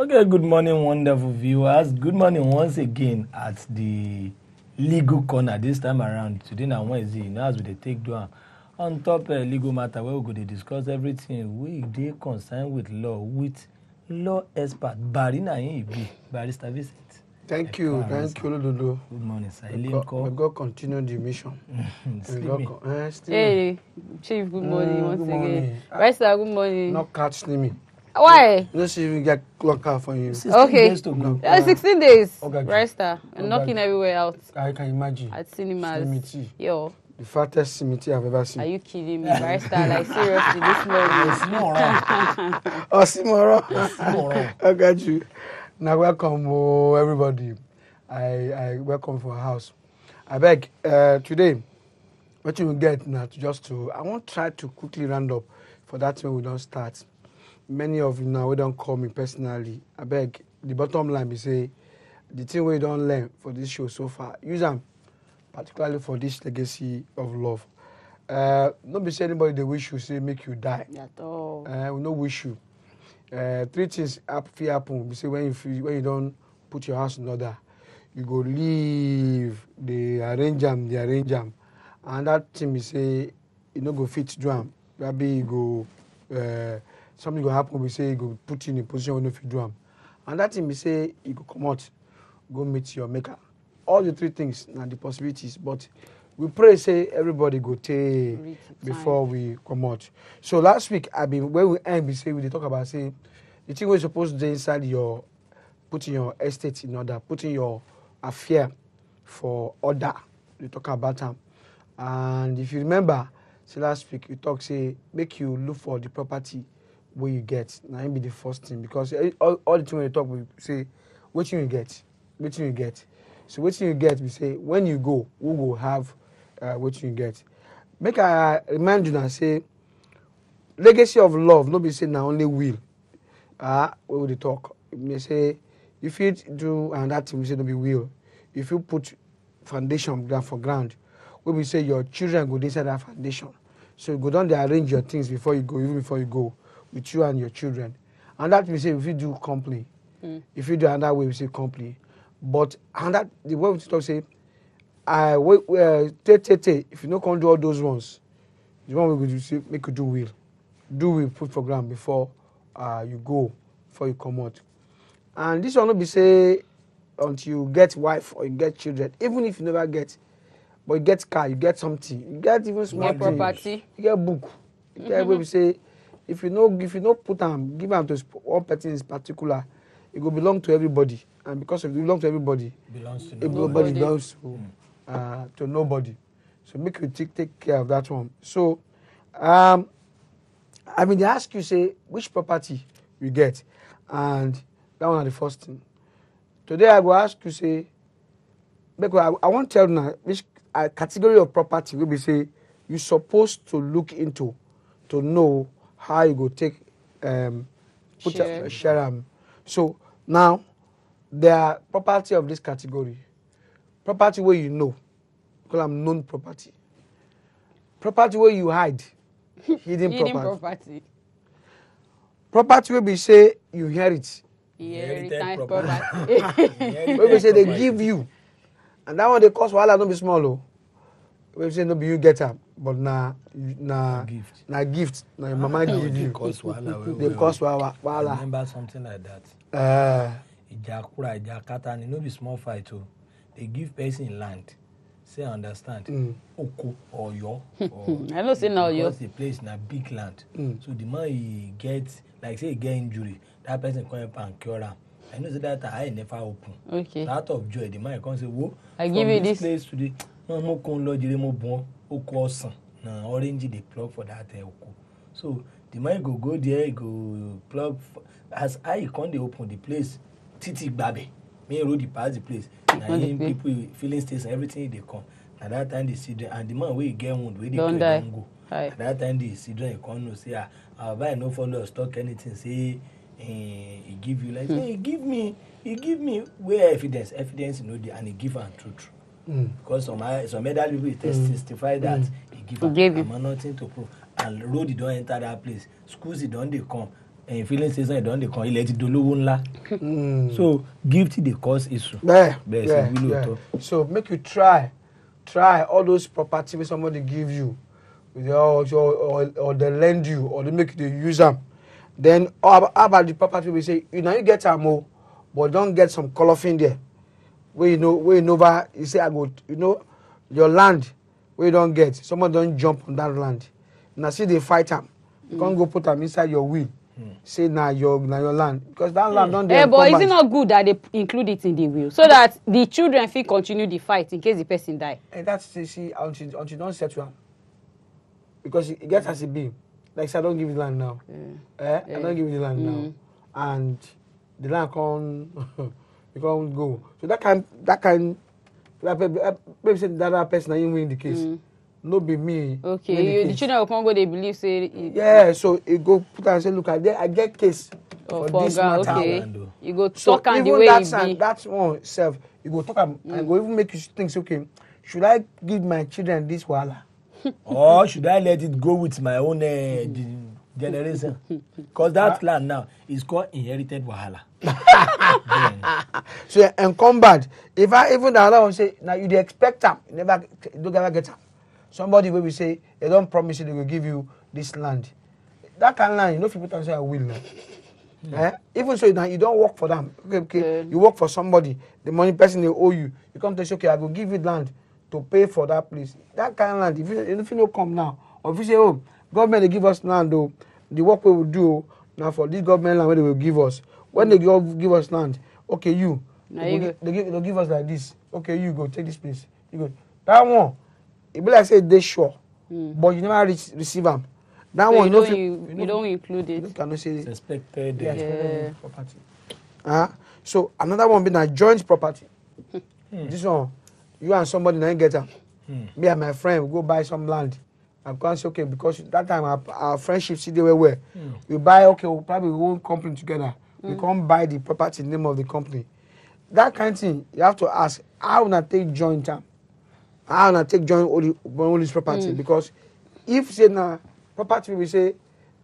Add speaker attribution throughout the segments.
Speaker 1: Okay, good morning, wonderful viewers. Good morning once again at the Legal Corner this time around. Today na Wednesday, as we dey take do on top Legal Matter, where we go to discuss everything we dey concerned with law expert Barina Ibi, Barrister Vincent.
Speaker 2: Thank you, Lulu.
Speaker 1: Good morning, sir.
Speaker 2: May God continue the mission.
Speaker 3: Hey, Chief, good morning once again. Barrister, good morning.
Speaker 2: Not catch Slimmy.
Speaker 3: Why?
Speaker 2: Let's see if we get clock out for you.
Speaker 1: 16 days to go.
Speaker 3: 16 days.
Speaker 2: Okay.
Speaker 3: Barrister, I'm knocking everywhere out.
Speaker 2: I can imagine.
Speaker 3: At cinemas. Yo.
Speaker 2: The fattest cemetery I've ever seen.
Speaker 3: Are you kidding me, Barrister? Like seriously, this morning.
Speaker 2: Simoro. I got you. Now welcome everybody. I welcome for our house. I beg today. What you will get now? I want to try to quickly round up for that when we don't start. Many of you now we don't call me personally. I beg the bottom line be say the thing we don't learn for this show so far. Use them particularly for this legacy of love. Don't be say anybody they wish you say make you die.
Speaker 3: At all.
Speaker 2: We no wish you. 3 things happen. We say when you don't put your house in order, you go leave the arrange them, and that thing we say you no go fit drum. Maybe you go something go happen. We say you go put you in a position where you no fit drum, and that thing we say you go come out, go meet your maker. All the 3 things are the possibilities, but we pray say everybody go take before we come out. So last week where we end we say we talk about say the thing we're supposed to do inside your putting your estate in order, putting your affair for order. We talk about them, and if you remember, say last week we talk say make you look for the property where you get. Now it be the first thing because all the time we talk we say what you get. So what you get we say when you go who will have what you get. Make I remind you now say legacy of love, no be say now only will. Where would they talk? They say if you do and that thing we say no be will. If you put foundation for ground, where we say your children go inside that foundation. So you go down there arrange your things before you go, even before you go, with you and your children. And that we say if you do company. If you do another way we say company. But and that the way we talk say if you no can't do all those ones, the one we go do say make you do will put for ground before you go, before you come out. And this one will be say until you get wife or you get children, even if you never get, but you get car, you get something, you get even small
Speaker 3: property,
Speaker 2: you get book, you get where we say if you no put them, give them to one person in particular, it will belong to everybody, and because if it belongs to everybody, nobody belongs to nobody. So make you take care of that one. So, they ask you say which property you get, and that one is the first thing. Today I will ask you say, because I want to tell you now which category of property will be say you're supposed to look into to know how you go take share. So now there are property of this category. Property where you know, because I'm known property. Property where you hide, hidden property. Property where we say you inherit.
Speaker 3: Inheritance property.
Speaker 2: Where we say they give you, and that one they cost wahala no be small o. Where we say no be you get am, but na gift. Na your mama give you.
Speaker 1: They cost wahala.
Speaker 2: They cost wahala.
Speaker 1: I remember something like that. Ijakata, and no be small fight o. They give person land. Say understand. Oko or yo.
Speaker 3: I know say now yo.
Speaker 1: Because the place na big land. So the man he gets, like say he get injury, that person come up and cure him. I know say that eye never open.
Speaker 3: Okay.
Speaker 1: So out of joy, the man come say, "Whoa,
Speaker 3: I give you this
Speaker 1: place today. No more con lodge mo bon oko osan. Na orange they plug for that oko." So the man go there, go plug as I come they open the place. Titi babe. Me road the pass the place. And people filling station, everything they come. At that time they see them, and the man where he get wound, where they don't go. At that time they see them, come no say, "I'll buy no follow stock anything." Say, he give you like, "Hey, he give me where evidence, you know, and he give and truth." Because some other people testify that he give am nothing to prove, and road he don't enter that place, schools he don't they come. filling station ìdánwò kan ilẹ̀ ti dolówó ńlá. So gift dey cause issue.
Speaker 2: Yeah.
Speaker 1: Bẹ́ẹ̀ sì wí lóòótọ́.
Speaker 2: So make you try all those property wey somebody give you, or they lend you, or they make you dey use am. Then how about the property we say you get am o, but don't get some colophon there. Where you know you say I go, your land where you don't get, someone don't jump on that land. Now see they fight am. You can't go put them inside your will. Say your land, because that land don't.
Speaker 3: But is it not good that they include it in the will so that the children fit continue the fight in case the person die?
Speaker 2: And that's see until you don't settle am, because it gets as it be. Like say I don't give you the land now. I don't give you the land now, and the land you can't go. So that kind maybe say the other person even win the case. No be me.
Speaker 3: Okay, the children will come go. They believe say.
Speaker 2: Yeah, so you go put and say, look, I get case for this matter.
Speaker 3: Okay, you go
Speaker 2: so
Speaker 3: talk and the way it be.
Speaker 2: That one self, you go talk and go even make you think, okay, should I give my children this wahala?
Speaker 1: Or should I let it go with my own generation? Because that land now is called inherited wahala.
Speaker 2: So encumbered. If I even the other one say, now you expect them, you don't ever get them. Somebody will say they don't promise you they will give you this land. That kind of land, if you put and say I will now. Even so now you don't work for them. Okay. You work for somebody. The money person they owe you. You come to say, okay, I will give you land to pay for that place. That kind of land, if you don't come now, or if you say, oh, government they give us land though, the work we will do now for this government land where they will give us. When they give us land, okay, they'll give us like this. Okay, you go take this place. You go. That one. It be like say they sure, but you never receive them. That so one
Speaker 3: you don't include it.
Speaker 2: You cannot say
Speaker 1: it's expected.
Speaker 2: Yeah. Property. So another one be that joint property. This one, you and somebody now get them. Me and my friend we go buy some land. I can't say okay because that time our friendship see they were. We buy we probably own company together. We can't buy the property name of the company. That kind of thing you have to ask how na take joint time. How na take join all this property because if say na property we say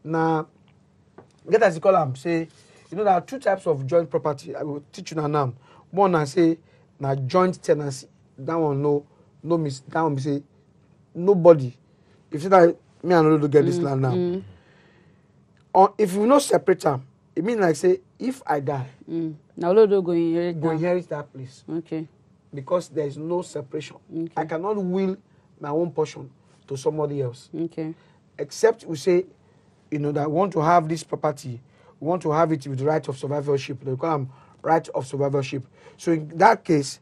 Speaker 2: na get as you call them say there are two types of joint property. I will teach you now. One I say na joint tenancy. That one no miss. That one be say nobody. If you say that me and Olodo get this land now. Or if you no separate them, it means like say if I die,
Speaker 3: now Olodo go
Speaker 2: inherit that place.
Speaker 3: Okay.
Speaker 2: Because there is no separation. Okay. I cannot will my own portion to somebody else.
Speaker 3: Okay.
Speaker 2: Except we say, that I want to have this property, we want to have it with the right of survivorship. They call them right of survivorship. So in that case,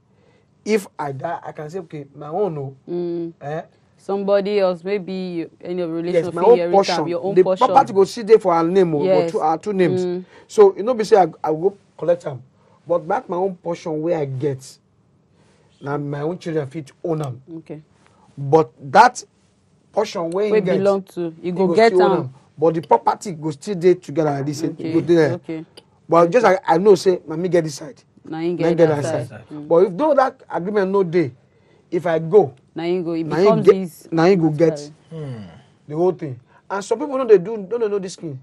Speaker 2: if I die, I can say, okay, my own
Speaker 3: somebody else, maybe any relation,
Speaker 2: yes, my own portion.
Speaker 3: Your own
Speaker 2: the
Speaker 3: portion.
Speaker 2: property go sit there for our name or two names. So be say I will go collect them, but back my own portion where I get. Now my own children fit own them.
Speaker 3: Okay.
Speaker 2: But that portion where you get
Speaker 3: belong to you go get them.
Speaker 2: But the property go still there together like this.
Speaker 3: Okay.
Speaker 2: Go there.
Speaker 3: Okay.
Speaker 2: But just I know say me get this side.
Speaker 3: Now you get that side.
Speaker 2: But if though that agreement no day, if I go,
Speaker 3: now you go. It becomes this.
Speaker 2: Now you go get the whole thing. And some people don't know this thing,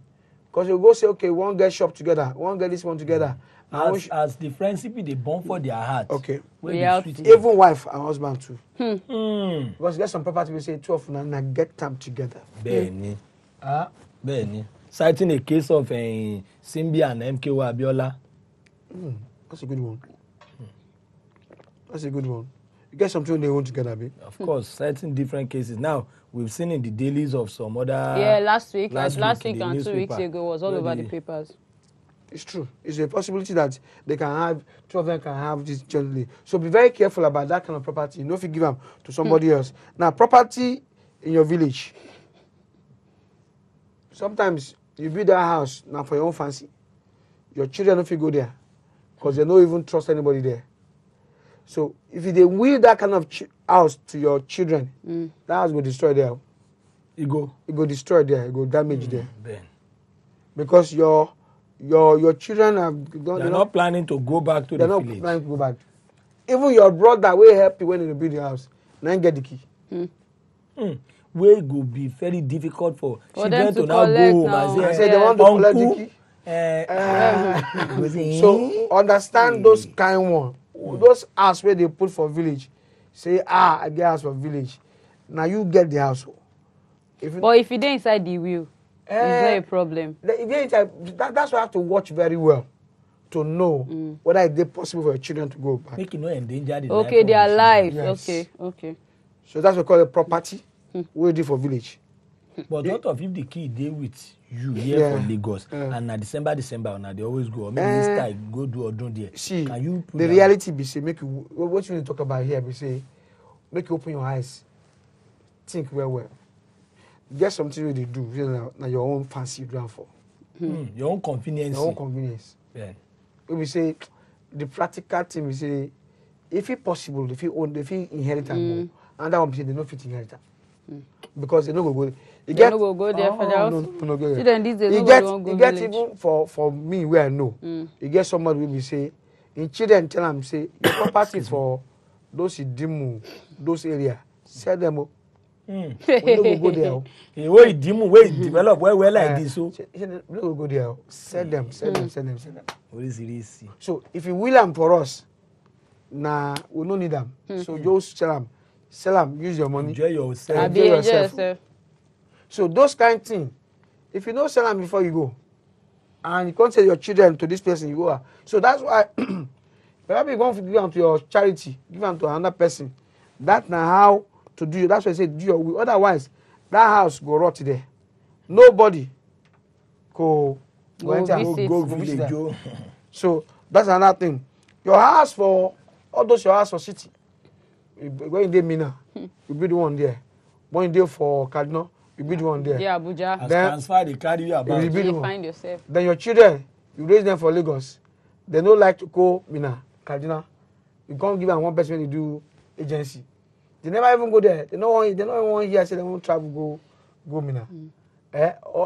Speaker 2: because you go say okay, one get shop together, one get this one together.
Speaker 1: As the friendship they born for their heart.
Speaker 2: Okay.
Speaker 1: Even
Speaker 2: wife and husband too. Because get some property we say 12 and get them together.
Speaker 1: Benny. Benny. Citing a case of Simbi and MKO Abiola.
Speaker 2: That's a good one. That's a good one. You get something they own together, babe.
Speaker 1: Of course, citing different cases. Now we've seen in the dailies of some other.
Speaker 3: Yeah, last week and 2 weeks ago was all over the papers.
Speaker 2: It's true. It's a possibility that they can have, two of them can have this jointly. So be very careful about that kind of property. If you give them to somebody else. Now, property in your village. Sometimes you build that house now for your own fancy. Your children don't go there because they don't even trust anybody there. So if they will that kind of house to your children, that house will destroy there. It go destroy there. It go damage there.
Speaker 1: Ben.
Speaker 2: Because your children
Speaker 1: they're not planning to go back to the village.
Speaker 2: They're not planning to go back. Even your brother will help you when you build the house. Now get the key.
Speaker 1: Where it will be very difficult for children
Speaker 3: them to
Speaker 1: now go home
Speaker 3: now.
Speaker 1: and
Speaker 2: say they want to collect the key. So understand those kind one. Those house where they put for village. Say, I get house for village. Now you get the house.
Speaker 3: But if you dey inside the will, it's not a problem.
Speaker 2: That's why I have to watch very well to know whether it's possible for your children to go back.
Speaker 1: Make you no endanger the life.
Speaker 3: Okay, they are alive.
Speaker 2: Yes.
Speaker 3: Okay.
Speaker 2: So that's what we call a property. We do for village.
Speaker 1: But what of if the kid dey with you here for Lagos and na December na they always go, or maybe Easter go do Odun there.
Speaker 2: See,
Speaker 1: can you
Speaker 2: the reality be say make you what you need to talk about here be say make you open your eyes, think well. Get something wey dey do na your own fancy you do am for.
Speaker 1: Your own convenience.
Speaker 2: Your own convenience.
Speaker 1: Yeah.
Speaker 2: We say the practical thing we say if it possible, if you inherit am, and that one be say they no fit inherit am because they no go.
Speaker 3: They no go go there for the house.
Speaker 2: No go there.
Speaker 3: See them these days, no go
Speaker 2: get
Speaker 3: village.
Speaker 2: even for me where I know. You get somebody will be say in children tell them say your property for those Idimu, those area, sell them up. We no go there.
Speaker 1: Where Idimu, where develop well like this so.
Speaker 2: No go there. Sell them.
Speaker 1: What is it?
Speaker 2: So if you will them for us, nah, we no need them. So just sell them, use your money.
Speaker 1: Enjoy yourself.
Speaker 3: Enjoy yourself.
Speaker 2: So those kind of things, if you know sell them before you go, and you can't tell your children to this person you go. So that's why maybe you want to give them to your charity, give them to another person. That's now how to do it. That's why I say do your will. Otherwise, that house go rot there. Nobody go visit them. So that's another thing. Your house for all those your house for city. When you dey Mina, you build one there. When you dey for Kaduna, you build one there.
Speaker 3: Yeah, Abuja.
Speaker 1: As transfer they carry you about.
Speaker 3: You find yourself.
Speaker 2: Then your children, you raise them for Lagos. They don't like to go Mina, Kaduna. You can't give them one person when you do agency. They never even go there. They don't even want here say they won't travel go Mina.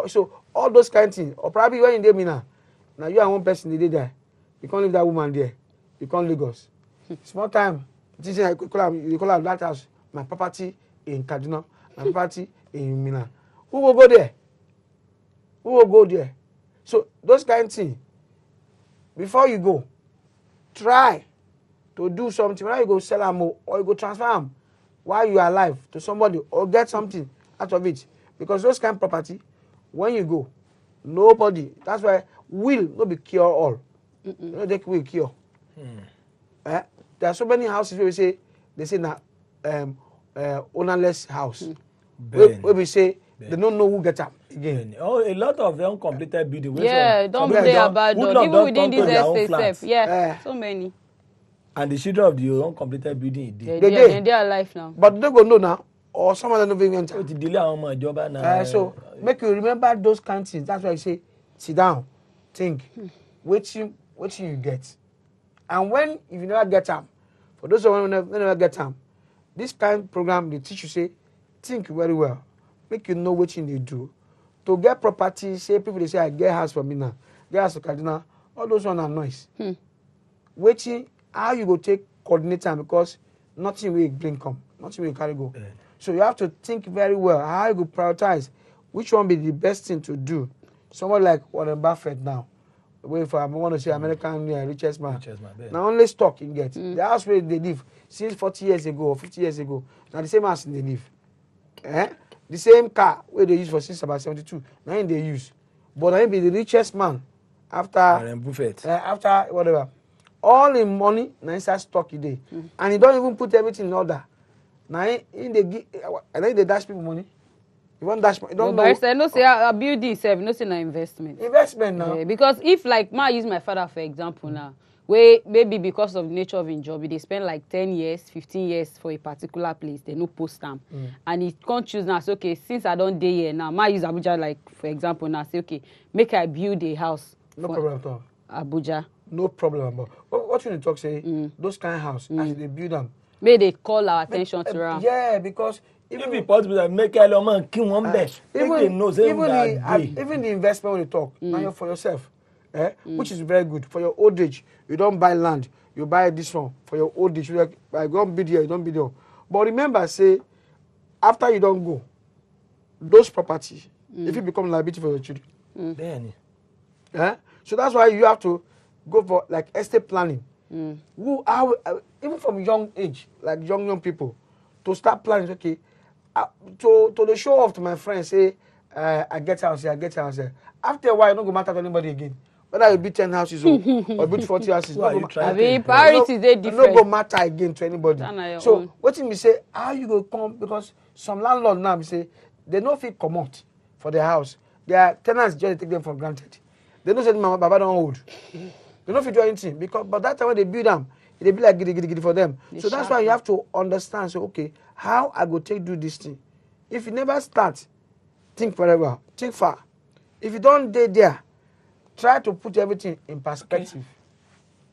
Speaker 2: So all those kind of things. Or probably when you dey Mina, now you and one person they dey there. You can't leave that woman there. You can't Lagos. Small time. This is you call am that house. My property in Kaduna. My property in Mina. Who will go there? Who will go there? So those kind of things. Before you go, try to do something. Whether you go sell them or you go transfer them while you are alive to somebody or get something out of it. Because those kind of property, when you go, nobody. That's why will not be cure all. You know, they will cure. There are so many houses where they say na ownerless house. Where we say they don't know who get up again.
Speaker 1: Oh, a lot of them completed building.
Speaker 3: Yeah, don't play about them. Even within this estate, so many.
Speaker 1: And the children of the uncompleted building,
Speaker 3: they are alive now.
Speaker 2: But they go know now, or some of them don't even enter.
Speaker 1: So delay on my job now.
Speaker 2: So make you remember those kind of things. That's why I say, sit down, think, what you get, and when if you never get them, for those who never get them, this kind of program they teach you say, think very well, make you know what you need to do to get property. Say people they say I get house for me now, get house for Kaduna, all those one are noise. Waiting, how you go take coordinate time because nothing will bring come, nothing will carry go. So you have to think very well how you go prioritize which one be the best thing to do. Someone like Warren Buffett now, wait for I want to say American richest man. Now only stock you get. The house where they live since 40 years ago or 50 years ago, now the same house they live. The same car where they use for since about 72, now they use. But I be the richest man after
Speaker 1: Warren Buffett.
Speaker 2: After whatever. All in money, now inside stock he dey. And he don't even put everything in order. Now in they give, and then they dash people money. You want dash money? You don't know.
Speaker 3: But I no say a building itself, no say na investment.
Speaker 2: Investment now.
Speaker 3: Yeah, because if like ma use my father for example now, where maybe because of the nature of his job, they spend like 10 years, 15 years for a particular place, they no post them. And he can't choose now, say, okay, since I don't dey here now, ma use Abuja like for example now, say, okay, make I build a house.
Speaker 2: No problem at all.
Speaker 3: Abuja.
Speaker 2: No problem about what you talk say those kind of house as they build them.
Speaker 3: May they call our attention to them.
Speaker 2: Yeah, because
Speaker 1: If it possible, that make a man kill one best. Even
Speaker 2: the investment when you talk, now for yourself, which is very good for your old age. You don't buy land, you buy this one for your old age. You like, I don't bid here, you don't bid there. But remember, say after you don't go, those property, if it become liability for your children,
Speaker 1: then
Speaker 2: So that's why you have to go for like estate planning. Even from young age, like young people, to start planning. Okay, to the show off to my friends, say I get house here, I get house here. After a while, it don't go matter to anybody again. Whether you build 10 houses or build 40 houses,
Speaker 3: priorities they different.
Speaker 2: No go matter again to anybody. So
Speaker 3: own.
Speaker 2: what me say, how you go come, because some landlord now say they no fit comot for their house. Their tenants just take them for granted. They don't say my baba don't hold. They no fit do anything because but that time when they build them, they be like giddy for them. So that's why you have to understand. So okay, how I go take do this thing? If you never start, think forever, think far. If you don't dey there, try to put everything in perspective.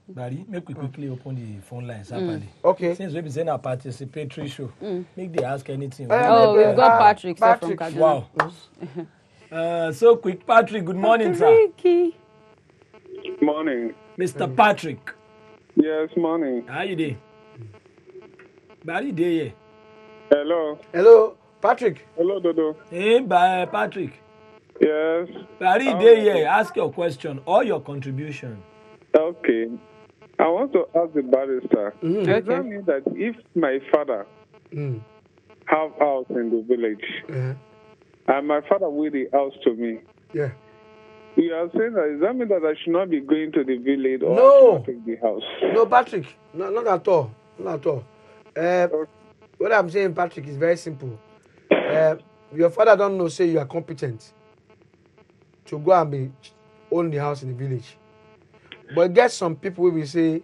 Speaker 1: Barry, make we quickly open the phone lines.
Speaker 2: Okay.
Speaker 1: Since we've been a participatory show, make they ask anything.
Speaker 3: We've got Patrick from Kaduna.
Speaker 1: Wow. So quick, Patrick. Good morning, sir.
Speaker 4: Morning.
Speaker 1: Mr. Patrick.
Speaker 4: Yes, morning.
Speaker 1: How you doing? Barry, there.
Speaker 2: Hello, Patrick.
Speaker 4: Hello, Dodo.
Speaker 1: Hey, Patrick.
Speaker 4: Yes.
Speaker 1: Barry, there. Ask your question or your contribution.
Speaker 4: Okay. I want to ask the barrister. Does that mean that if my father have house in the village and my father will the house to me, you are saying that, does that mean that I should not be going to the village or I should not take the house?
Speaker 2: No, Patrick. Not at all. Not at all. What I'm saying, Patrick, is very simple. Your father don't know, say you are competent to go and own the house in the village. But get some people will say,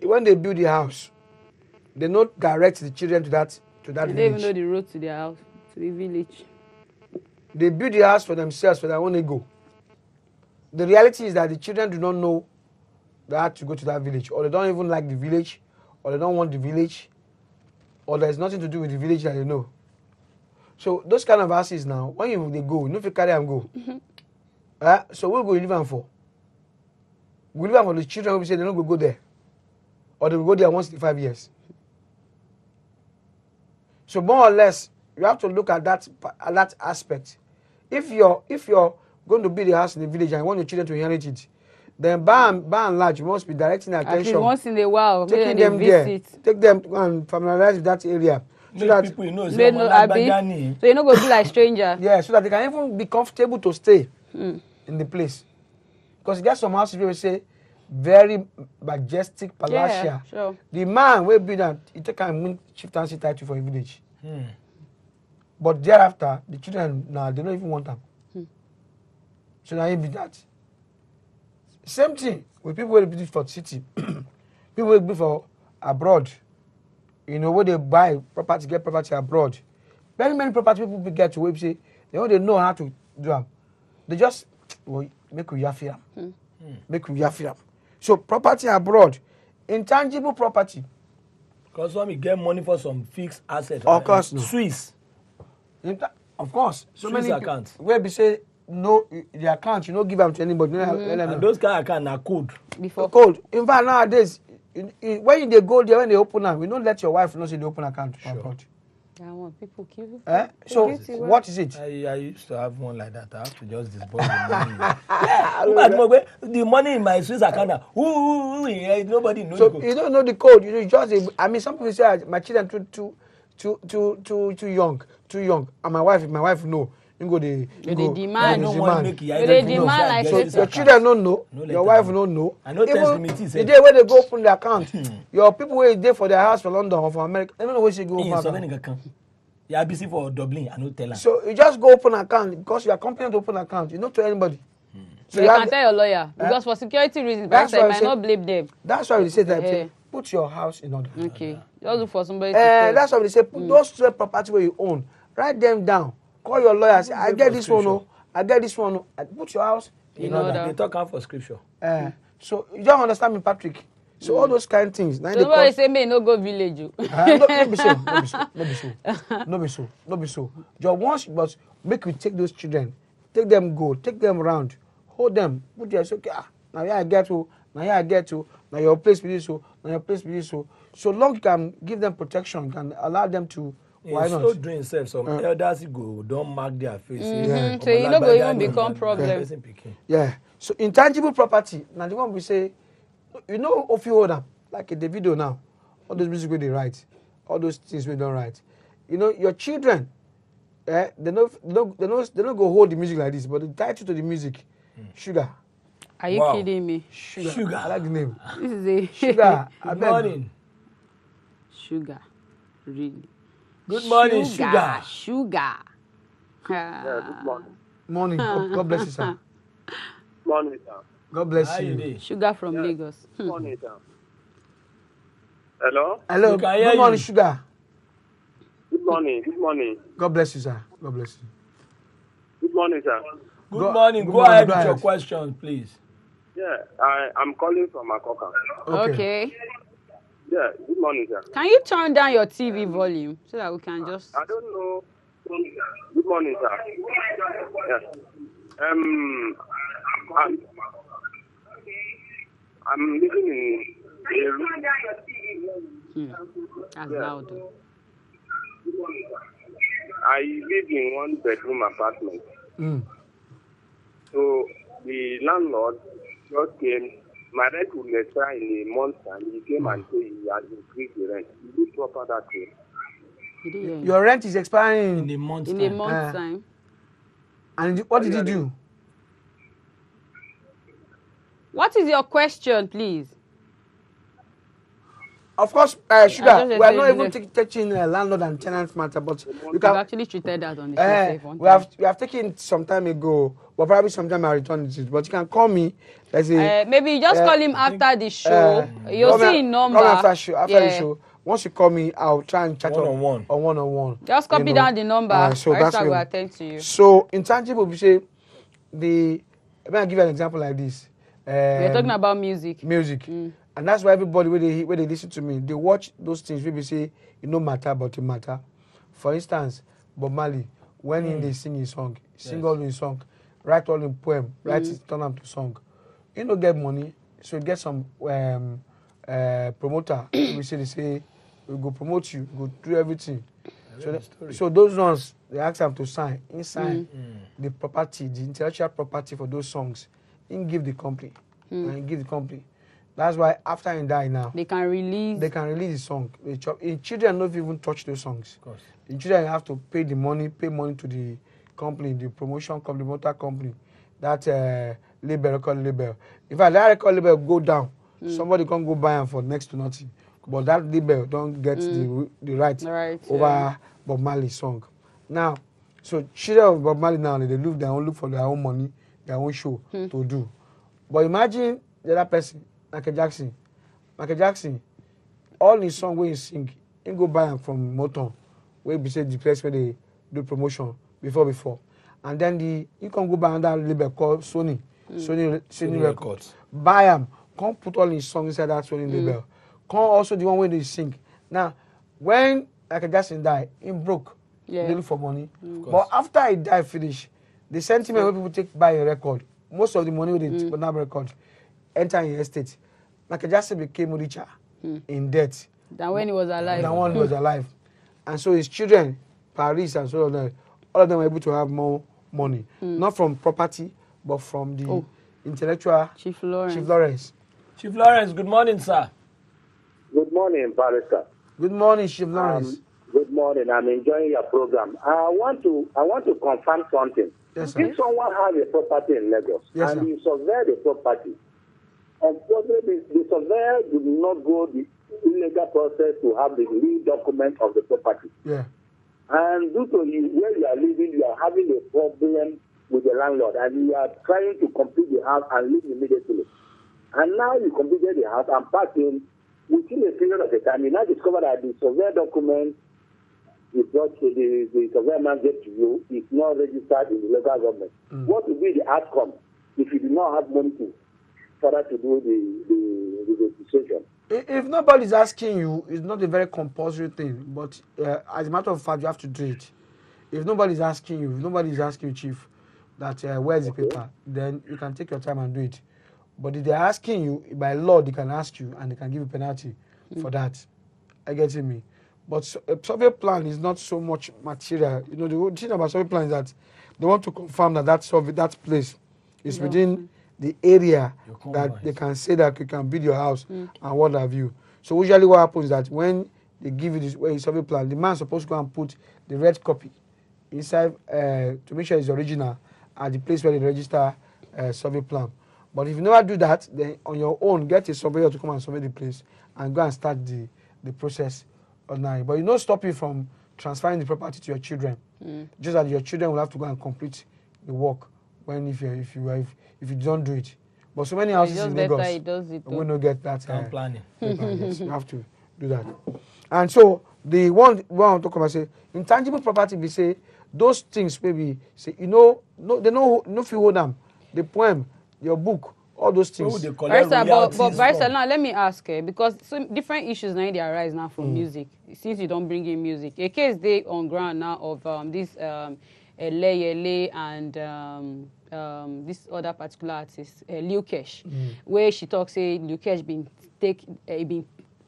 Speaker 2: when they build the house, they not direct the children to that village.
Speaker 3: They don't even know the road to their house, to the village.
Speaker 2: They build the house for themselves, for their own ego. The reality is that the children do not know they have to go to that village, or they don't even like the village, or they don't want the village, or there's nothing to do with the village that they know. So those kind of houses now, when they go, you know if you carry them go. So we'll go live them for. We live them for the children who say they don't go there. Or they will go there once in 5 years. So more or less, you have to look at that aspect. If you're going to build a house in the village and you want your children to inherit it, then by and large, you must be directing attention. At least
Speaker 3: once in a while,
Speaker 2: taking them there, take them and familiarize with that area. So that
Speaker 1: people know,
Speaker 3: so you not go be like stranger.
Speaker 2: Yeah, so that they can even be comfortable to stay in the place. Because you get some houses where we say very majestic, palatial.
Speaker 3: Yeah, sure.
Speaker 2: The man will be that he take and win chieftaincy title for a village. But thereafter, the children now they don't even want them. So now he be that. Same thing with people who build for city, people who build for abroad. You know, where they buy property, get property abroad. Very many property people get to where say they know how to do them. They just make you yafi them. Make you yafi them. So property abroad, intangible property.
Speaker 1: Because when we get money for some fixed assets,
Speaker 2: of course, no.
Speaker 1: Swiss.
Speaker 2: Of course, so
Speaker 1: Swiss
Speaker 2: many
Speaker 1: accounts.
Speaker 2: Where we say no, the account you don't give them to anybody.
Speaker 1: And those kind of accounts are code.
Speaker 3: Before
Speaker 2: code. In fact, nowadays, when they go there, when they open them, we don't let your wife know say they open account abroad.
Speaker 3: I want people kill you.
Speaker 2: So what is it?
Speaker 1: I used to have one like that. I have to just disburse the money. The money in my Swiss account. Nobody knows.
Speaker 2: So you don't know the code. You just. I mean, some people say my children too young, and my wife know. You go
Speaker 3: they demand.
Speaker 1: They
Speaker 3: demand like
Speaker 2: so your children don't know. Your wife don't know.
Speaker 1: I know
Speaker 2: even the day when they go open the account, your people who is there for their house for London or for America, they don't know where she go open.
Speaker 1: You are busy for Dublin. I don't tell her.
Speaker 2: So you just go open account because you are competent to open account. You not to anybody.
Speaker 3: So you can tell your lawyer because for security reasons, but I might not blame them.
Speaker 2: That's why we say that put your house in order.
Speaker 3: Okay, just look for somebody. That's
Speaker 2: why we say put those property where you own. Write them down. Call your lawyer and say, I get this one, I get this one. Put your house in order.
Speaker 1: They talk out for scripture.
Speaker 2: So you don't understand me, Patrick. So all those kind of things.
Speaker 3: So nobody say me no go village.
Speaker 2: No be so. Just once, but make you take those children, take them round, hold them, put there, say, okay, now here I get to, now your place be this so, now your place be this so. So long you can give them protection, can allow them to Why not?
Speaker 1: So doing self, some elders go don't mark their face.
Speaker 3: So you no go even become problem.
Speaker 2: Yeah. So intangible property. Now the one we say, you know, if you hold them like a Davido now, all those music where they write, all those things we don't write. You know, your children, they don't go hold the music like this, but the title to the music, Sugar.
Speaker 3: Are you kidding me?
Speaker 2: Sugar. I like the name.
Speaker 3: This is a
Speaker 2: Sugar.
Speaker 1: Good morning.
Speaker 3: Sugar. Really.
Speaker 1: Good morning, Sugar.
Speaker 3: Sugar.
Speaker 5: Yeah, good morning.
Speaker 2: Morning. God bless you, sir.
Speaker 5: Morning, sir.
Speaker 2: God bless
Speaker 1: How
Speaker 2: you.
Speaker 1: you
Speaker 3: Sugar from Lagos.
Speaker 5: Good morning, sir. Hello?
Speaker 2: Hello. Good morning, Sugar.
Speaker 5: Good morning. Good morning.
Speaker 2: God bless you, sir. God bless you.
Speaker 5: Good morning, sir.
Speaker 1: Good morning. Go ahead with your question, please.
Speaker 5: Yeah, I'm calling from Akoka.
Speaker 3: Okay.
Speaker 5: Yeah, good morning, sir.
Speaker 3: Can you turn down your TV volume so that we can just...
Speaker 5: I don't know. Good morning, sir. Yeah. I'm living in
Speaker 3: That's loud.
Speaker 5: I live in one bedroom apartment. So the landlord just came. My rent will expire in a month's time. He came and said he has increased the rent. Is it proper that way?
Speaker 2: Your rent is expiring
Speaker 1: In a month's
Speaker 3: time.
Speaker 2: And what did you do?
Speaker 3: What is your question, please?
Speaker 2: Of course, Sugar, we are not even touching landlord and tenant matter, but you can
Speaker 3: actually treated that on the show.
Speaker 2: We have taken some time ago, but probably sometime I return it. But you can call me. Let's say
Speaker 3: maybe you just call him after the show. You'll see his number.
Speaker 2: After the show. Once you call me, I'll try and chat one-on-one.
Speaker 3: Just copy down the number.
Speaker 2: So that's
Speaker 3: I will attend to you.
Speaker 2: So intangible, we say let me give you an example like this.
Speaker 3: We're talking about music.
Speaker 2: And that's why everybody, when they listen to me, they watch those things. People say, it no matter, but it matter. For instance, Bob Marley, when they sing his song, sing all his song, write all in poem, write it, turn them to song. You don't get money, so you get some promoter. They say, we go promote you, we go do everything. So those ones, they ask them to sign. Inside the property, the intellectual property for those songs, and give the company. That's why after he die now,
Speaker 3: they can release
Speaker 2: the song. Children don't even touch those songs.
Speaker 1: Of course.
Speaker 2: The children have to pay money to the company, the promotion company, the motor company, that record label. In fact, that record label go down, somebody can go buy them for next to nothing. But that label don't get the right over Bob Marley's song. Now, so children of Bob Marley now, they look for their own money, their own show to do. But imagine the other person, Michael Jackson, all his song where he sing, he go buy them from Motown, where beside the place where they do promotion before. And then you can go buy another label called Sony Records. Buy them, come put all his songs inside that Sony label. Come also the one where they sing. Now, when Michael Jackson died, he broke. They look for money. But after he died finish, the sentiment when people take buy a record, most of the money with the record enter in estate. Michael Jackson became richer in debt
Speaker 3: than when he was alive.
Speaker 2: And so his children, Paris and so on, all of them were able to have more money. Not from property, but from the intellectual
Speaker 3: Chief Lawrence.
Speaker 1: Chief Lawrence, good morning, sir.
Speaker 5: Good morning, Barrister.
Speaker 2: Good morning, Chief Lawrence.
Speaker 5: Good morning. I'm enjoying your program. I want to confirm something.
Speaker 2: Yes, sir.
Speaker 5: If someone has a property in Lagos and you survey the property, unfortunately, the surveyor did not go the illegal process to have the legal document of the property.
Speaker 2: Yeah.
Speaker 5: And due to where you are living, you are having a problem with the landlord, and you are trying to complete the house and leave immediately. And now you completed the house and passed in within a period of a time. You now discover that the survey document the surveyor man gave to you is not registered in the local government. What will be the outcome if you do not have money to further to do the registration?
Speaker 2: If nobody's asking you, it's not a very compulsory thing. But as a matter of fact, you have to do it. If nobody's asking you, Chief, that where's the paper, then you can take your time and do it. But if they're asking you, by law, they can ask you and they can give you penalty for that. I get me. But a survey plan is not so much material. You know, the whole thing about survey plan is that they want to confirm that that place is within the area that they can say that you can build your house and what have you. So usually what happens is that when they give you this survey plan, the man is supposed to go and put the red copy inside to make sure it's original at the place where they register survey plan. But if you never do that, then on your own, get a surveyor to come and survey the place and go and start the process ordinary. But it don't stop you from transferring the property to your children. Just that your children will have to go and complete the work when if you don't do it. But so many houses in Lagos we don't get that
Speaker 1: planning.
Speaker 2: Yes, you have to do that. And so the one I talk about say intangible property, we say those things maybe say they know if you hold them, the poem, your book, all those things.
Speaker 3: Barrister, but Barrister, now let me ask, because some different issues now they arise now from music. Since you don't bring in music, a case they on ground now of this Ele and this other particular artist, Lil Kesh, where she talks say Lil Kesh been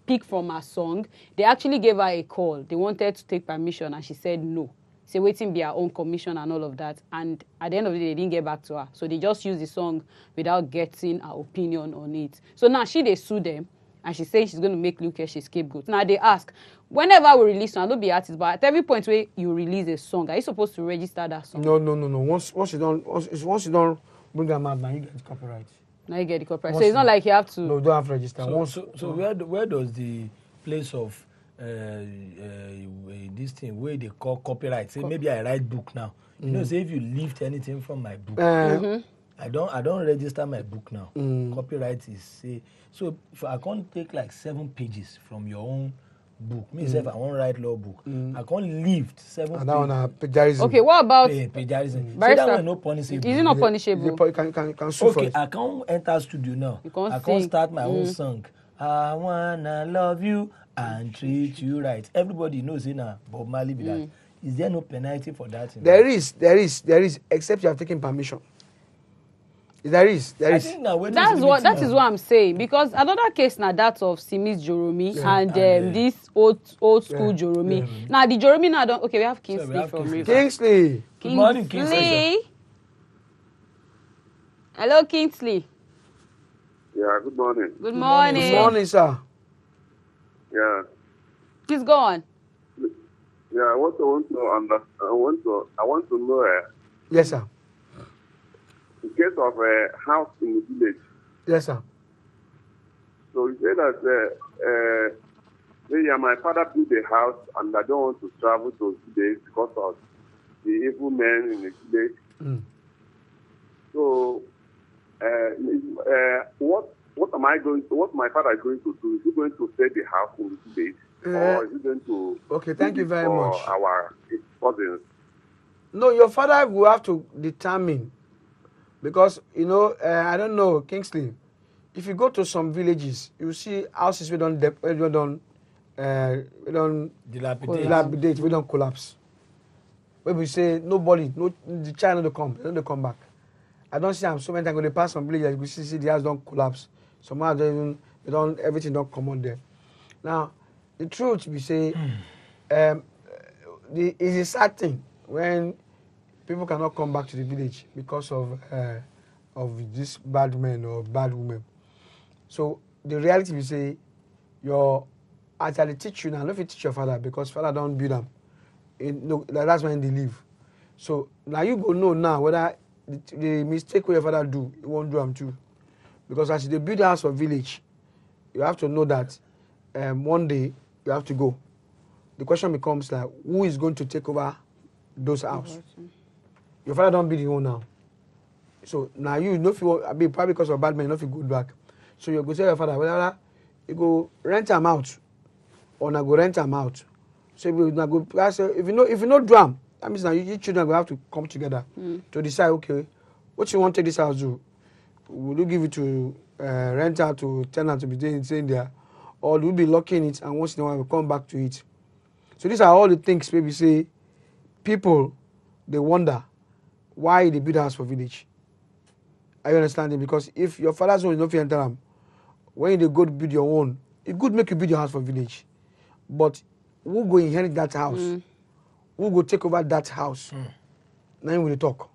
Speaker 3: picked from her song. They actually gave her a call. They wanted to take permission and she said no. Say waiting be her own commission and all of that. And at the end of the day, they didn't get back to her. So they just used the song without getting her opinion on it. So now they sue them and she's saying she's going to make Lil Kesh a scapegoat. Now they ask, whenever we release one, I don't be artist, but at every point where you release a song, are you supposed to register that song?
Speaker 2: No. Once you don't bring them out, now you get copyright.
Speaker 3: Now you get the copyright. So it's not like you have to.
Speaker 2: No, you don't have to register.
Speaker 1: So where does the place of this thing where they call copyright? Say maybe I write book now. You know, say if you lift anything from my book, I don't register my book now. Copyright is say so. If I can't take like 7 pages from your own book, me if I want write law book, I can't lift 7
Speaker 2: and that one plagiarism.
Speaker 3: Okay, what about
Speaker 1: plagiarism? So that one no punishable.
Speaker 3: Is it not punishable?
Speaker 2: You can sue for it.
Speaker 1: I can't enter studio now. I
Speaker 3: sing.
Speaker 1: can't start my own song. I wanna love you and treat you right. Everybody knows it now. Bob Marley be that. Is there no penalty for that?
Speaker 2: There is, except you have taken permission. There is.
Speaker 3: That is what I'm saying, because another case now that of Simis Joromi and this old school Joromi. Yeah. Now the Joromi now don't. Okay, we have Kingsley from River.
Speaker 2: Kingsley.
Speaker 1: Good morning, Kingsley.
Speaker 3: Hello, Kingsley.
Speaker 5: Yeah, good morning.
Speaker 3: Good morning.
Speaker 2: Good morning, sir.
Speaker 5: Yeah.
Speaker 3: Please go on.
Speaker 5: Yeah, I want to understand. I want to know.
Speaker 2: Yes, sir.
Speaker 5: In case of a house in the village.
Speaker 2: Yes, sir.
Speaker 5: So you say that my father built a house and I don't want to travel to village because of the evil men in the village. So what my father is going to do? Is he going to sell the house in the village? Or is he going to...
Speaker 2: Okay, thank you very much.
Speaker 5: Our cousins?
Speaker 2: No, your father will have to determine. Because, I don't know, Kingsley, if you go to some villages, you see houses we don't dilapidate, we don't collapse. When we say the child don't come back. I don't see them so many times when they pass some villages, we see the house don't collapse. Some house everything don't come on there. Now, the truth we say, it's a sad thing when people cannot come back to the village because of this bad men or bad women. So the reality we say, actually teach you now. Not if you teach your father because father don't build them. That's when they leave. So now you go know now whether the mistake where your father do, you won't do them too. Because as they build a house or village, you have to know that one day you have to go. The question becomes like, who is going to take over those houses? Your father don't build your own now. So now you know if you probably because of bad men, if you go back. So you go tell your father, whether you go rent them out or not go rent them out. So if you not go if you know drum, that means now you children will have to come together to decide, okay, what you want to take this house do? Will you give it to rent out to tenant to be staying there? Or will you be locking it and once in a while we'll come back to it? So these are all the things maybe say people they wonder why they build a house for village. Are you understanding? Because if your father's own is not enter them, when they go to build your own, it could make you build your house for village. But who go inherit that house? Who go take over that house? Now we talk.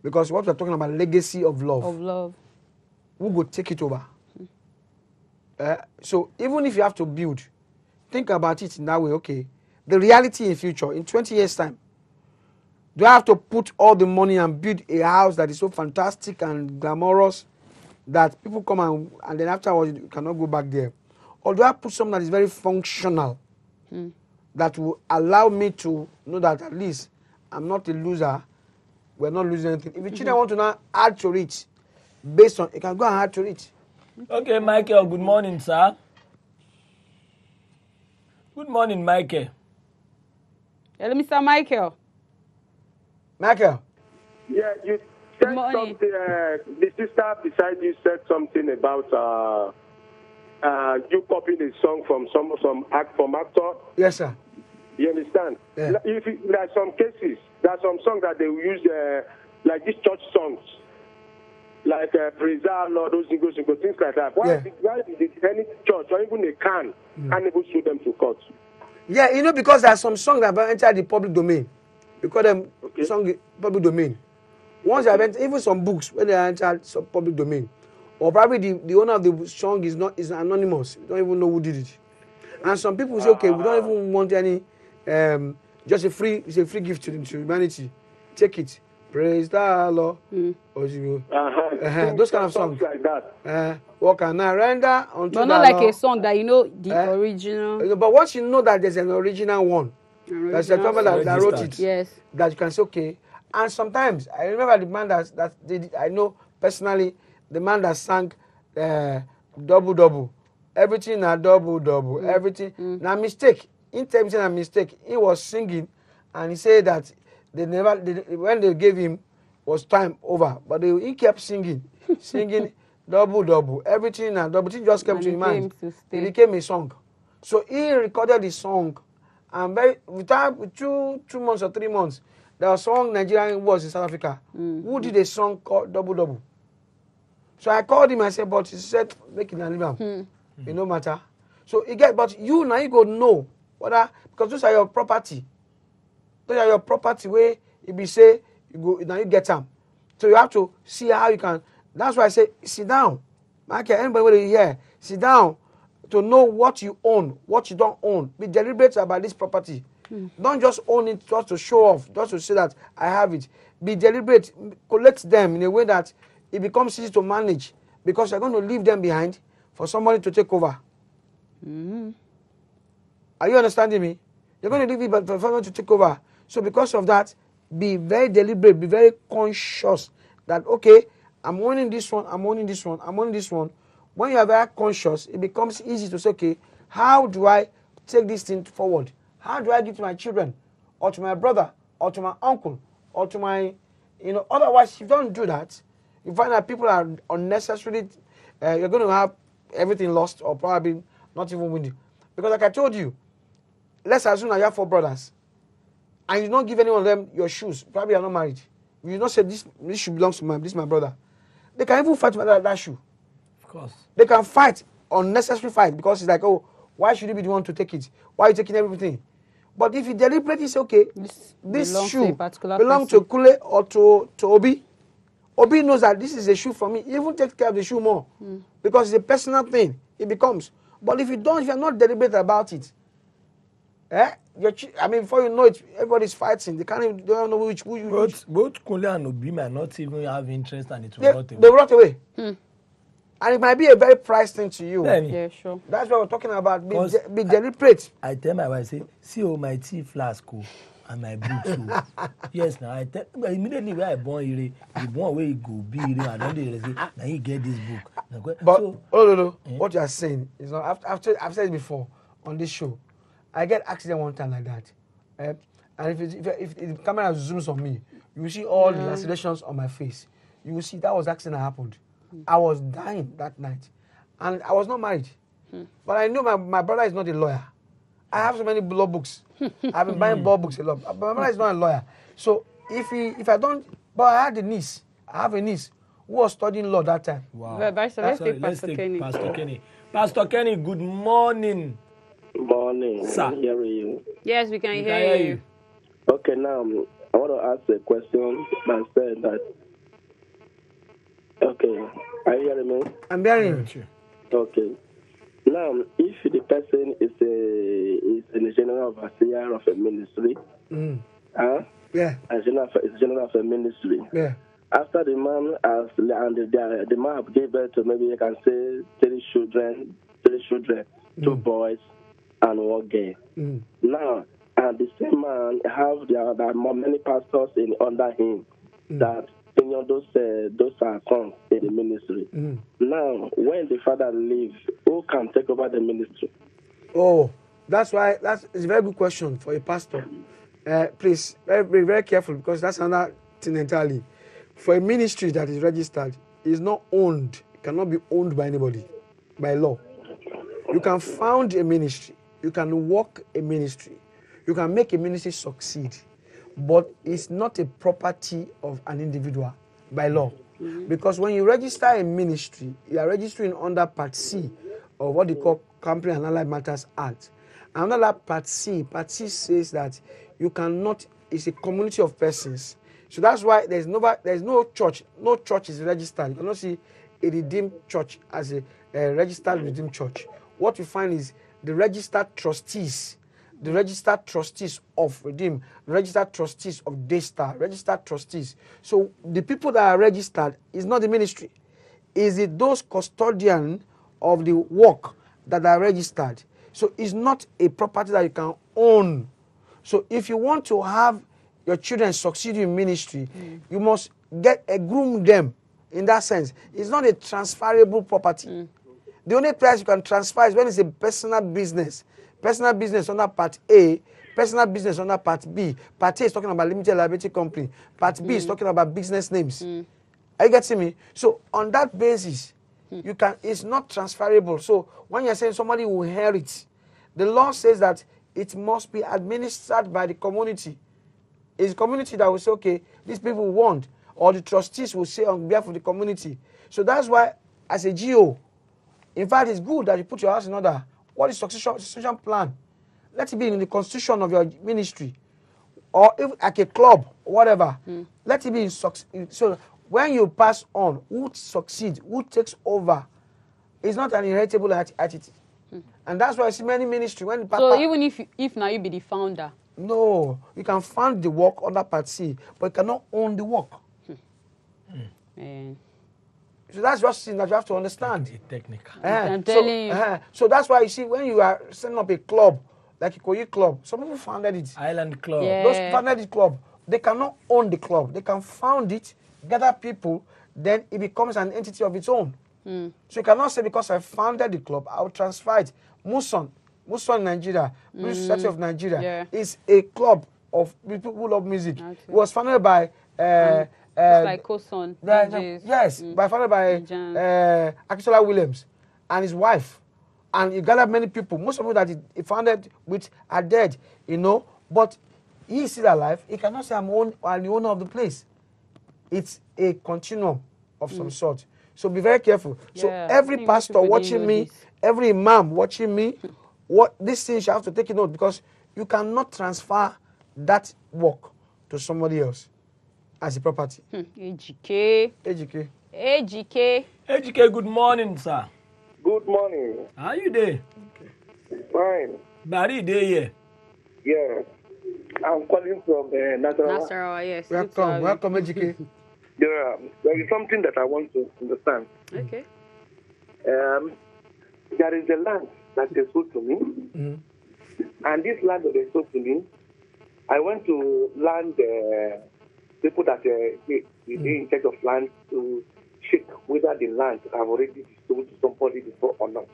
Speaker 2: Because what we're talking about, legacy of love.
Speaker 3: Of love.
Speaker 2: Who go take it over? So even if you have to build, think about it in that way, okay. The reality in future, in 20 years' time, do I have to put all the money and build a house that is so fantastic and glamorous that people come and then afterwards you cannot go back there? Or do I put something that is very functional that will allow me to know that at least I'm not a loser, we're not losing anything. If the children want to now add to it, based on, you can go and add to it.
Speaker 1: Okay, Michael, good morning, sir. Good morning, Michael.
Speaker 3: Hello, Mr. Michael.
Speaker 2: Michael.
Speaker 5: Yeah, you said something. The sister beside you said something about you copying a song from some actor.
Speaker 2: Yes, sir.
Speaker 5: You understand?
Speaker 2: Yeah.
Speaker 5: There are some cases, there are some songs that they will use like these church songs, like Praise the Lord, those things like that. Why did any church or even a can't even sue them to court?
Speaker 2: Yeah, you know, because there are some songs that have entered the public domain. We call them song public domain. Once they have entered, even some books when they are entered some public domain, or probably the owner of the song is anonymous. You don't even know who did it. And some people say, okay, we don't even want any, it's a free gift to humanity. Take it. Praise the Lord. Those kind of songs.
Speaker 5: Like that.
Speaker 2: What can I render unto
Speaker 3: But not like a song that you know the original.
Speaker 2: But once you know that there's an original one, that's the people that wrote it.
Speaker 3: Yes.
Speaker 2: That you can say, okay. And sometimes, I remember the man that did, I know personally, the man that sang double double. Everything a double double. Everything. Now mistake. In terms of a mistake, he was singing and he said that when they gave him was time over. But he kept singing double double. Everything a double. It just came to his mind. It became a song. So he recorded the song. And with 2 months or 3 months, there was a song Nigerian was in South Africa. Who did a song called Double Double? So I called him and said, but he said, make it an album. It no matter. So but you now you go know whether, because those are your property. Those are your property where if you say you go now you get them. So you have to see how you can. That's why I say sit down. Okay, anybody here, sit down to know what you own, what you don't own. Be deliberate about this property. Don't just own it just to show off, just to say that I have it. Be deliberate. Collect them in a way that it becomes easy to manage, because you're going to leave them behind for somebody to take over. Are you understanding me? You're going to leave it for somebody to take over. So because of that, be very deliberate, be very conscious that, okay, I'm owning this one, I'm owning this one, I'm owning this one. When you are very conscious, it becomes easy to say, okay, how do I take this thing forward? How do I give to my children, or to my brother, or to my uncle, or to my, otherwise, if you don't do that, you find that people are unnecessarily, you're going to have everything lost, or probably not even winning. Because like I told you, let's assume that you have 4 brothers, and you don't give any one of them your shoes, probably you're not married. You don't say, this shoe belongs to this is my brother. They can even fight about that shoe.
Speaker 1: Of course.
Speaker 2: They can fight, unnecessary fight, because it's like, oh, why should you be the one to take it? Why are you taking everything? But if you deliberately say, okay, this shoe belongs to Kule or to Obi, Obi knows that this is a shoe for me. He even take care of the shoe more, because it's a personal thing. It becomes. But if you're not deliberate about it, before you know it, everybody's fighting. They don't know who you.
Speaker 1: Both Kule and Obi might not even have interest, and it will rot away.
Speaker 2: They rot away. And it might be a very price thing to you.
Speaker 3: Yeah, sure.
Speaker 2: That's what we're talking about. Be deliberate.
Speaker 1: I tell my wife, say, see, my tea flask and my boots. Yes, now immediately when I born Ire, the born where he go be Ire, and then they say, now he get this book.
Speaker 2: But no. What you are saying is not. I've said it before on this show. I get accident one time like that, and if the camera zooms on me, you will see all the lacerations on my face. You will see that was accident that happened. I was dying that night, and I was not married. But I know my brother is not a lawyer. I have so many law books. I've been buying law books a lot. But my brother is not a lawyer. So if I don't, but I had a niece. I have a niece who was studying law that time.
Speaker 1: Wow.
Speaker 3: Let's take Pastor Kenny.
Speaker 1: Pastor Kenny. Pastor Kenny, good morning.
Speaker 6: Morning.
Speaker 1: Sir.
Speaker 6: Hear you.
Speaker 3: Yes, we can
Speaker 1: We
Speaker 3: hear you.
Speaker 6: Okay, now I want to ask a question that said that. Okay, are you hearing me?
Speaker 2: I'm hearing you.
Speaker 6: Okay. Now, if the person is in a general overseer of a ministry,
Speaker 2: Yeah.
Speaker 6: is general of a ministry.
Speaker 2: Yeah.
Speaker 6: After the man has and the man have given birth to, maybe you can say three children, two boys and one girl. Now, and the same man have there are many pastors under him that those are sons in the ministry. Now, when the father leaves, who can take over the ministry?
Speaker 2: Oh, it's a very good question for a pastor. Please be very careful, because that's another thing entirely. For a ministry that is registered, is not owned. It cannot be owned by anybody, by law. You can found a ministry, you can work a ministry, you can make a ministry succeed, but it's not a property of an individual by law. Because when you register a ministry, you are registering under Part C of what they call Company and Allied Matters Act. And under that Part C says that you cannot, it's a community of persons. So that's why there's no church is registered. You cannot see a redeemed church as a registered redeemed church. What you find is the registered trustees of Redeem, registered trustees of Daystar, registered trustees. So the people that are registered is not the ministry. Is it those custodians of the work that are registered? So it's not a property that you can own. So if you want to have your children succeed in ministry, you must groom them in that sense. It's not a transferable property. The only place you can transfer is when it's a personal business. Personal business under Part A, personal business under Part B. Part A is talking about limited liability company. Part B is talking about business names. Are you getting me? So on that basis, it's not transferable. So when you're saying somebody will inherit, the law says that it must be administered by the community. It's the community that will say, okay, these people want, or the trustees will say on behalf of the community. So that's why, as a GO, in fact, it's good that you put your house in order. What is succession plan? Let it be in the constitution of your ministry, or if like a club, whatever. Let it be in so when you pass on, who succeeds, who takes over, is not an inheritable attitude. And that's why I see many ministry when
Speaker 3: So even if now you be the founder.
Speaker 2: No, you can fund the work under Part C, but you cannot own the work. So that's just something that you have to understand.
Speaker 1: Technical.
Speaker 3: I'm telling you.
Speaker 2: So that's why you see when you are setting up a club, like a Koyi club, some people founded it.
Speaker 1: Island Club.
Speaker 3: Yeah.
Speaker 2: Those founded the club, they cannot own the club. They can found it, gather people, then it becomes an entity of its own. So you cannot say because I founded the club, I will transfer it. Muson in Nigeria, British Society of Nigeria, is a club of people who love music. It was founded by
Speaker 3: it's like Koson.
Speaker 2: Yes, founded by Akisola Williams and his wife. And he gathered many people. Most of them that he founded with are dead, But he is still alive. He cannot say I'm the owner of the place. It's a continuum of some sort. So be very careful. So every pastor watching me, every imam watching me, this thing you have to take it note, because you cannot transfer that work to somebody else as a property.
Speaker 3: AGK,
Speaker 1: good morning, sir.
Speaker 4: Good morning.
Speaker 1: How you there?
Speaker 4: Fine.
Speaker 1: Barry day here.
Speaker 4: Yeah. I'm calling from Nasarawa.
Speaker 3: Nasarawa, yes.
Speaker 2: Welcome, AGK.
Speaker 4: Yeah, there is something that I want to understand.
Speaker 3: Okay.
Speaker 4: There is a land that they sold to me, and this land that they sold to me, I went to land people that they in charge of land to check whether the land have already been sold to somebody before or not.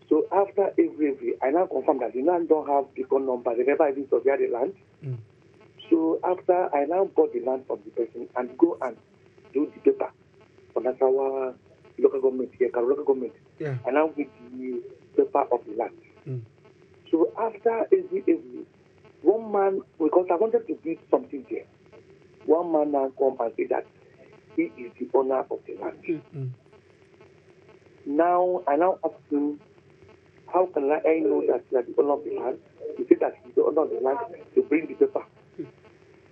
Speaker 4: So after every, I now confirm that the land don't have people number. They never even surveyed the land. So after I now got the land from the person and go and do the paper for Nasarawa local government here, local government.
Speaker 2: Yeah.
Speaker 4: I now get the paper of the land. So after every, one man, because I wanted to build something there, one man now come and say that he is the owner of the land. Now I now ask him,
Speaker 5: how can I know that you are the owner of the land? You say that he's the owner of the land, to bring the paper.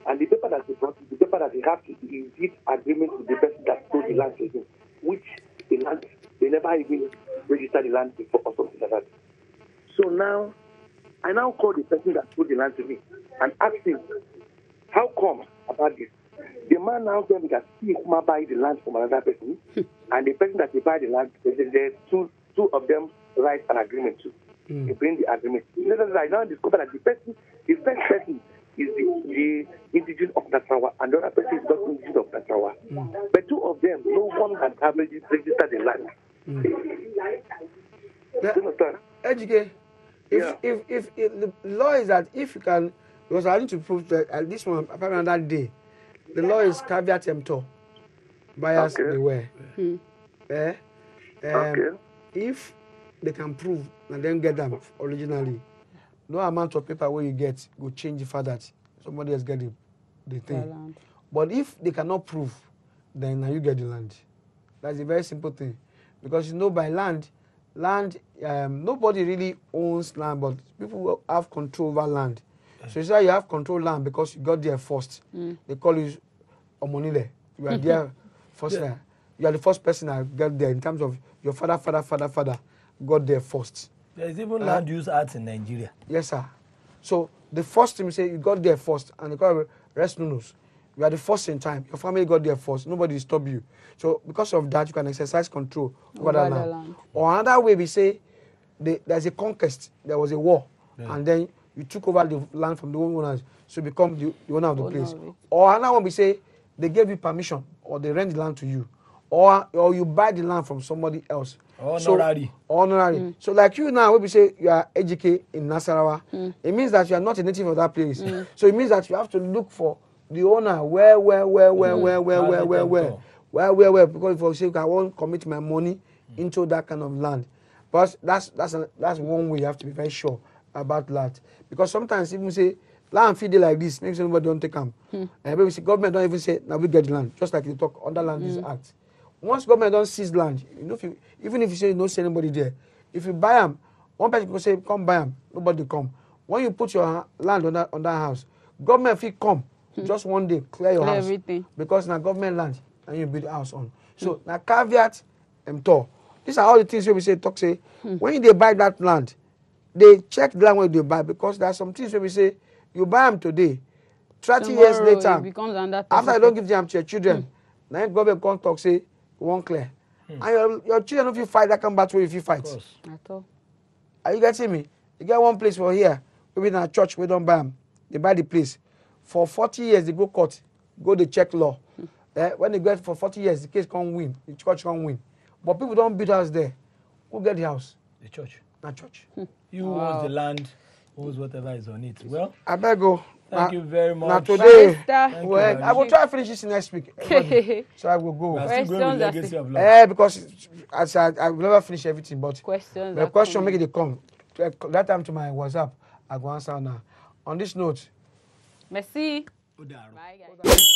Speaker 5: And the paper that he brought is the paper that he has to did agreement with the person that sold the land to him, which the land, they never even registered the land before or something like that. So now, I now call the person that sold the land to me and ask him, how come about this? The man now told me that he might buy the land from another person, and the person that he buy the land, there's two of them write an agreement too. They bring the agreement. I now discover that the first person is the indigenous of Nasarawa, and the other person is not indigenous of Nasarawa. But two of them, no one has registered the land.
Speaker 2: Educate. If the law is that if you can, because I need to prove that at this one, apparently on that day, the law is caveat emptor, buyers beware. If they can prove and then get them originally, no amount of paper where you get will change the fact that somebody else get the thing. But if they cannot prove, then now you get the land. That's a very simple thing, because you know by land, nobody really owns land, but people will have control over land. So you say you have control land because you got there first. They call you Omonile. You are there first. You are the first person that got there in terms of your father got there first.
Speaker 1: There is even land use act in Nigeria.
Speaker 2: Yes, sir. So the first thing say you got there first, and they call it rest nonos. You are the first in time. Your family got there first. Nobody stop you. So because of that, you can exercise control over that land. Or another way we say, there's a conquest. There was a war, and then you took over the land from the owners, so you become the owner of the place. Or another one we say, they gave you permission, or they rent the land to you, or you buy the land from somebody else.
Speaker 1: Honorary.
Speaker 2: So like you now, when we say you are educated in Nasarawa, it means that you are not a native of that place. So it means that you have to look for the owner where, because if I say I won't commit my money into that kind of land. But that's one way you have to be very sure about that. Because sometimes even say land feed like this, maybe somebody don't take them. And maybe say government don't even say now we get the land, just like they talk under land use act. Once government don't seize land, you know, even if you say you don't see anybody there, if you buy them, one person can say come buy them, nobody come. When you put your land on that house, government fee come just one day clear your house
Speaker 3: everything.
Speaker 2: Because now government land and you build a house on. So now caveat emptor. These are all the things where we say when they buy that land, they check the land where they buy, because there are some things where we say you buy them today, 30 years later, after you don't give them to your children, now government come talk say won't clear. And your children, if you fight, that come back to you if you fight.
Speaker 3: At all.
Speaker 2: Are you getting me? You get one place for here, maybe in a church, we don't buy them. They buy the place. For 40 years, they go court, go they check law. When they get for 40 years, the case can't win, the church can't win. But people don't build house there. Who get the house?
Speaker 1: The church.
Speaker 2: Not church.
Speaker 1: You owns the land, owns whatever is on it. Well,
Speaker 2: I better go.
Speaker 1: Thank you very much.
Speaker 2: Now today,
Speaker 3: well,
Speaker 2: I will try to finish this next week. So I will go.
Speaker 1: Still going with legacy of love.
Speaker 2: Because as I will never finish everything, but the question make it come. That time to my WhatsApp, I go answer now. On this note,
Speaker 3: merci.
Speaker 1: Bye,
Speaker 3: guys.